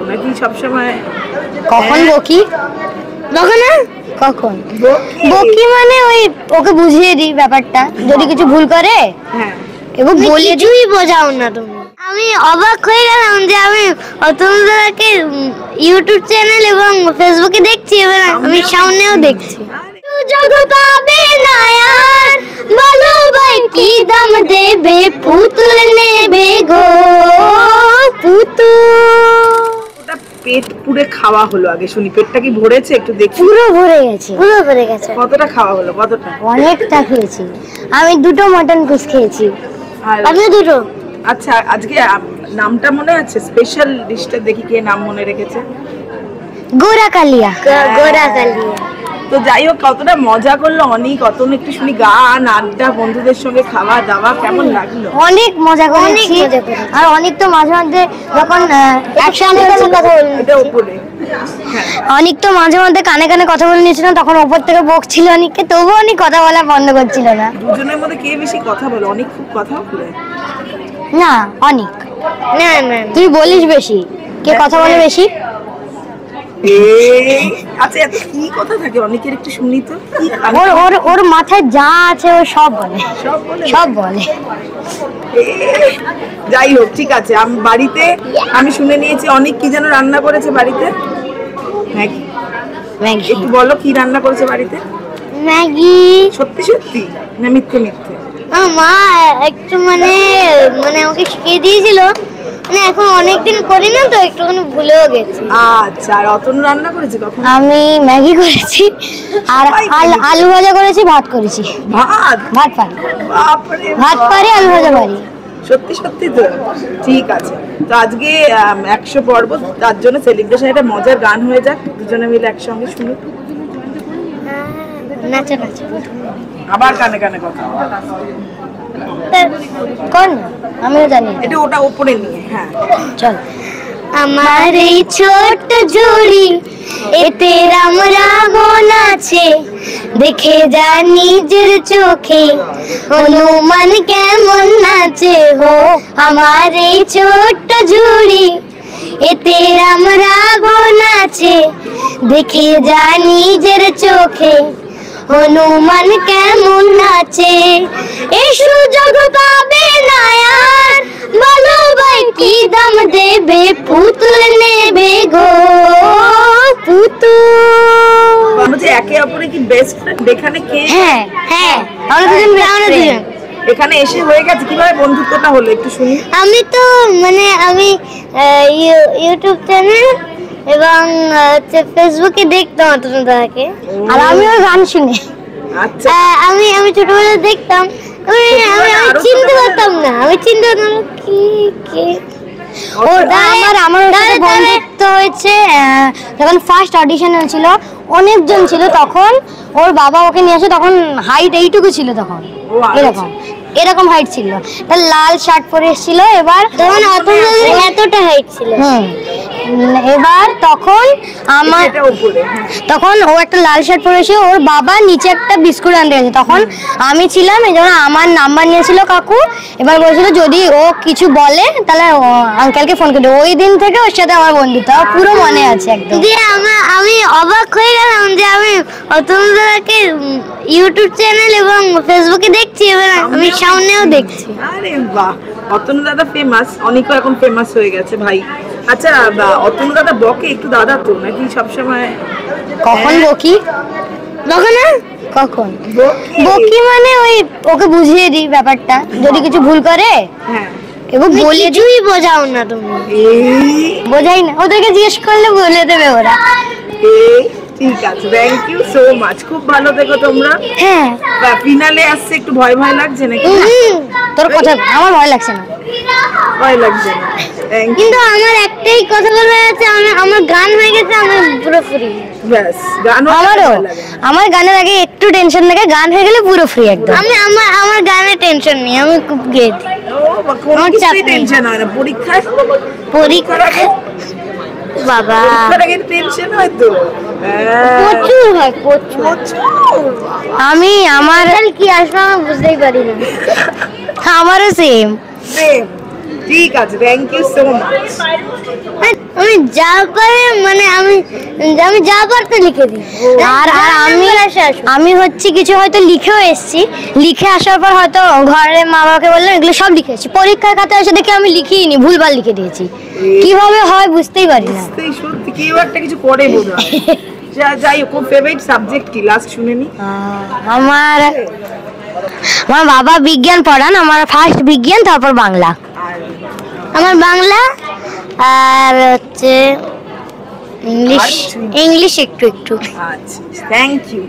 নাকি সবসময়? কখন বকি? কখন বকি মানে ওই ওকে বুঝিয়ে দিই ব্যাপারটা, যদি কিছু ভুল করে। হ্যাঁ, এবং বলে কিছুই বোঝাও না তুমি। আমি অবাক হয়ে গেলাম যে আমি অতনুদাকে ইউটিউব চ্যানেল এবং ফেসবুকে দেখছি, এবার আমি সামনেও দেখছি। জগৎ পাবে না আর, বলো ভাই কি দাম দেবে, পুতুল নেবে গো পুতুল। পেট পুরে খাওয়া হলো, আগে শুনি পেটটা কি ভরেছে একটু দেখি। পুরো ভরে গেছে, পুরো ভরে গেছে। কতটা খাওয়া হলো? কতটা? অনেকটা খেয়েছি আমি, 2টো মটন পিস খেয়েছি। আমিও 2টো। আচ্ছা, আজকে নামটা মনে আছে? স্পেশাল ডিশটা দেখি কে নাম মনে রেখেছে। গোরা কালিয়া। গোরা কালিয়া। তো যাই হোক, কতটা মজা করলো অনেক, অতনু একটু শুনি গান আড্ডা, বন্ধুদের সঙ্গে খাওয়া দাওয়া কেমন লাগলো? অনেক মজা করেছি। আর অনেক তো মাঝে মধ্যে যখন একসাথে কথা বলি, এটা উপরে অনেক তো মাঝে মধ্যে কানে কানে কথা বলে নিয়েছিলাম, তখন ওপর থেকে বকছিল অনেককে, তবুও অনেক কথা বলা বন্ধ করছিল না। দুজনের মধ্যে কে বেশি কথা বলে? অনেক খুব কথা বলে না অনেক না না, তুই বলিস বেশি। কে কথা বলে বেশি? আচ্ছা, এত কি কথা থাকে অনেকের, একটু শুনি তো। ওর ওর ওর মাথায় যা আছে ও সব বলে, সব বলে। যাই হোক, ঠিক আছে। আমি বাড়িতে আমি শুনে নিয়েছি অনেক কি যেন রান্না করেছে বাড়িতে। ম্যাগি। একটু বলো কি রান্না করেছে বাড়িতে? ম্যাগি। সত্যি সত্যি না মিথ্যে মিথ্যে? মা একটু মানে আমাকে শিখিয়ে দিয়েছিল, মানে এখন অনেকদিন করি না তো একটুখানি ভুলেও গেছি। আচ্ছা, আর অতনু রান্না করেছে কখন? আমি ম্যাগি করেছি, আর আলু ভাজা করেছি, ভাত করেছি। ভাত পারি, ভাত পারি, আলু ভাজা পারি। সত্যি সত্যি তো? ঠিক আছে। তো আজকে 100 পর্ব, তার জন্য সেলিব্রেশন একটা মজার গান হয়ে যাক, দুজনে মিলে একসঙ্গে শুনি। নাচো নাচো। আবার কানে কানে কথা কর না, আমিও জানি এটা, ওটা উপরে নিয়ে। হ্যাঁ চল। আমার এই ছোট্ট ঝুড়ি, এতে রাম রাবণ আছে, দেখে যা নিজের চোখে, হনুমান কেমন নাচে হো। আমার এই ছোট্ট ঝুড়ি, এতে রাম রাবণ আছে, দেখে যা নিজের চোখে, হনুমান কেমন নাচে। এই সুযোগ পাবে না আর, বলো ভাই কি দাম দেবে, পুতুল নেবে গো পুতুল। বলছে একে অপরে কি বেস্ট ফ্রেন্ড? এখানে কে? হ্যাঁ হ্যাঁ, আমরা দুজন। এখানে এসে হয়ে গেছে, কিভাবে বন্ধুত্বটা হলো একটু শুনি। আমি তো আমি ইউটিউব চ্যানেল এবং ফেসবুকে দেখতাম অতনুদাকে, আর আমিও গান শুনি। আচ্ছা, আমি ছোটবেলায় দেখতাম, আমি চিনতে পারতাম না, কি কে। আমার বন্ধুত্ব হয়েছে যখন ফার্স্ট অডিশন হয়েছিল, অনেকজন ছিল তখন, ওর বাবা ওকে নিয়ে আসে, তখন হাইট এইটুকু ছিল, তখন এরকম হাইট ছিল, তার লাল শার্ট পরে এসেছিল। এবার তখন এতটা হাইট ছিল। এবার তখন ও একটা লাল শার্ট পরেছে, ওর বাবা নিচে একটা বিস্কুট আনতে গেছে, তখন আমি ছিলাম, এই জন্য আমার নাম্বার নিয়েছিল কাকু। এবার বলছিল যদি ও কিছু বলে তাহলে আঙ্কেলকে ফোন করে। ওই দিন থেকে ওর সাথে আমার বন্ধুত্ব পুরো মনে আছে একদম। দিয়ে আমি অবাক হয়ে গেলাম যে আমি অতনুদাকে ইউটিউব চ্যানেল এবং ফেসবুকে দেখছি, এবার আমি সামনেও দেখছি। আরে বাহ, অতনু দাদা ফেমাস, অনেকও এখন ফেমাস হয়ে গেছে ভাই। আচ্ছা, অতনু দাদা বকে একটু দাদা তো নাকি সবসময়? কখন বকি? কখন বকি মানে ওই ওকে বুঝিয়ে দিই ব্যাপারটা, যদি কিছু ভুল করে। হ্যাঁ, এবং কিছুই বোঝাও না তুমি। বোঝাই না, ওদেরকে জিজ্ঞেস করলে বলে দেবে ওরা। ঠিক আছে, থ্যাংক ইউ সো মাচ, খুব ভালো থেকো তোমরা। হ্যাঁ, ফিনালে আসছে, একটু ভয় ভয় লাগছে নাকি? তোর কথা আমার ভয় লাগছে না, ভয় লাগছে না। কিন্তু আমার একটাই কথা বলার আছে, আমার গান হয়ে গেছে, আমি পুরো ফ্রি। ব্যাস, গানও আমারও, আমার গানের আগে একটু টেনশন থাকে, গান হয়ে গেলে পুরো ফ্রি একদম। আমার গানের টেনশন নেই, আমি খুব গেট। কোনো কিছুই টেনশন হয় না। পরীক্ষার আগে বাবা টেনশন হয় তো, প্রচুর হয়, প্রচুর। আমি আমার কি আসলে আমি বুঝতেই পারি না। আমারও সেম। ঠিক আছে, থ্যাংক ইউ সো মাচ। আমি যা পারি মানে আমি যা পারতে লিখে দিই। আর আমি হচ্ছে কিছু হয়তো লিখেও এসেছি, লিখে আসার পর হয়তো ঘরে মা বাবাকে বললাম এগুলো সব লিখে এসেছি, পরীক্ষার খাতায় এসে দেখি আমি লিখিনি, ভুলভাল লিখে দিয়েছি। কিভাবে হয় বুঝতেই পারি না। সত্যি কেউ একটা কিছু করে বোধ হয়। যাই হোক, ফেভারিট সাবজেক্ট কি লাস্ট শুনে নি? আমার বাবা বিজ্ঞান পড়ান, আমার ফার্স্ট বিজ্ঞান, তারপর বাংলা। আমার বাংলা আর হচ্ছে ইংলিশ একটু একটু। আচ্ছা, থ্যাংক ইউ।